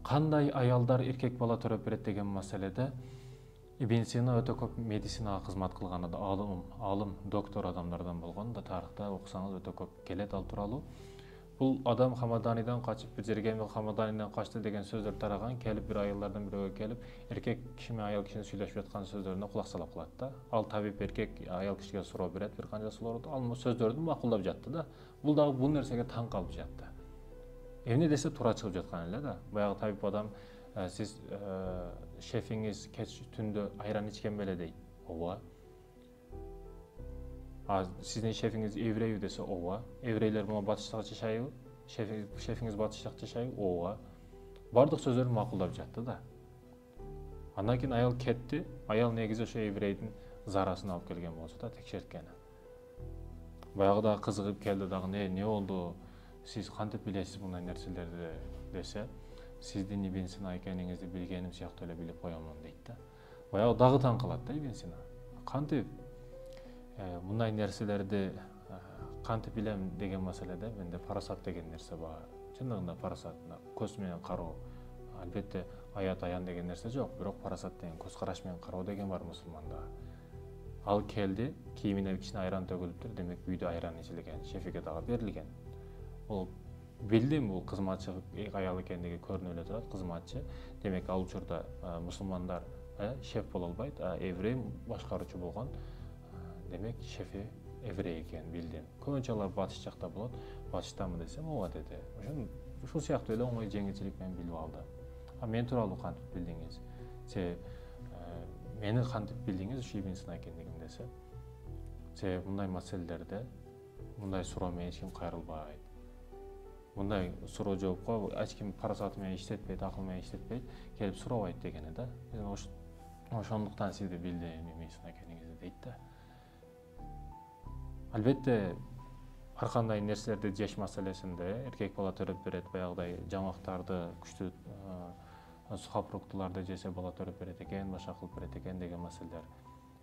Кандай аялдар эркек бала төрөп берет деген маселеде Ибн Сина өтө көп медицинага кызмат кылган алым, доктор адамдардан болгон да тарыхта окусаңыз өтө көп келет ал тууралуу. Бул адам Хамаданидан качып, бир жерге Хамаданидан качты деген сөздөр тараган, келип бир аялдардан бирөөгө келип, эркек киши менен аял кишинин сүйлөшүп жаткан сөздөрүнө кулак салып калат да. Ал табип эркек аял кишиге суроо берет, бир канча суроодо, ал сөздөрдү макулдап жатты да. Бул дагы бул нерсеге таң калып жатты. Эмне десе туура чыгып жаткан эле да. Баягы табип адам сиз шефиңиз кеч түндө айран ичкен беле дейт. Ооба. Сиздин шефиңиз еврейби десе, ооба. Еврейлер мону батышта жашайбы? Шефиңиз батышта жашайбы? Ооба. Бардык сөздөрдү макулдап жатты да. Андан кийин аял кетти. Аял негизи ошо еврейдин зарасын алып келген болчу да, текшерткени. Баягы да кызыгып келди дагы, не болду? Сиз кантип билесиз мындай нерселерди десе, сиздин Ибн Сина экениңизди билгеним сыяктуу эле билип коёмун дейт да. Баягы дагы таң калат да Ибн Сина. Кантип мындай нерселерди кантип билем деген маселеде менде парасат деген нерсе бар. Чындыгында парасат, көз менен кароо. Албетте аят аян деген нерсе жок, бирок парасат деген көз караш менен кароо деген бар мусулманда. Ал келди, кийимине кичине айран төгүлүптүр, демек үйдө айран ичилген, шефиге дагы берилген. Ол билдим, бул кызматчы аял экендиги көрүнүп эле турат, кызматчы. Демек ал учурда мусулмандар шеф боло албайт, еврей башкаруучу болгон. Демек шефи еврей экенин билдим. Көбүнчө алар батыш жакта болот. Батыштамы десем, ооба деди. Ушул сыяктуу эле оңой жеңилчилик менен билип алды. Мен тууралуу кантип билдиңиз? Мени кантип билдиңиз ушу Ибн Сина экендигим десе? Мындай маселелерде мындай суроо менен эч ким кайрылбайт. Мындай суроо жоопко эч ким парасаты менен иштетпейт, акыл менен иштетпейт, келип суробайт дегени да. Ошондуктан сизди билдим, Ибн Сина экениңизди дейт да. Албетте ар кандай нерселерди жеш маселесинде эркек бала төрөп берет, баягыдай жамактарды күчтүү сухофруктуларды жесе бала төрөп берет экен, башка кылып берет экен деген маселелер.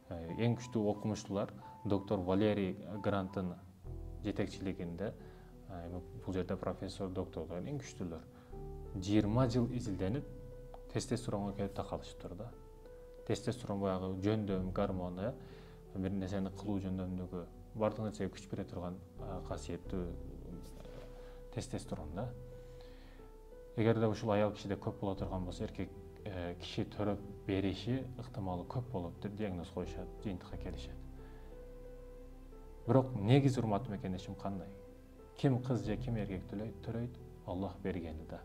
Эң күчтүү окумуштуулар доктор Валерий Гранттын жетекчилигинде, бул жерде профессор, докторлор эң күчтүүлөр 20 жыл изилденип тестостеронго келип такалышыптыр да. Тестостерон баягы жөндөм, гормон, бир нерсени кылуу жөндөмдөгү бардык нерсеге күч бере турган касиеттүү тестостерон да. Эгерде ушул аял кишиде көп боло турган болсо, эркек киши төрөп бериши ыктымалы көп болот деп диагноз коюшат, жыйынтыкка келишет. Бирок негизи урматтуу мекендешим кандай? Ким кыз же ким эркек төрөйт? Аллах бергени да.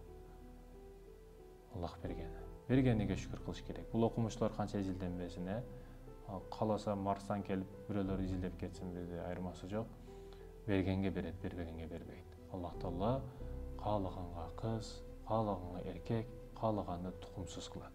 Аллах бергени. Бергениге шүкүр кылыш керек. Бул окумуштуулар канча изилденбесин, кааласа Марстан келип бирөөлөр изилдеп кетсин, бизде айырмасы жок. Бергенге берет, бербегенге бербейт. Аллах Таала каалаганга кыз, каалаганга эркек, каалаганды тукумсуз кылат.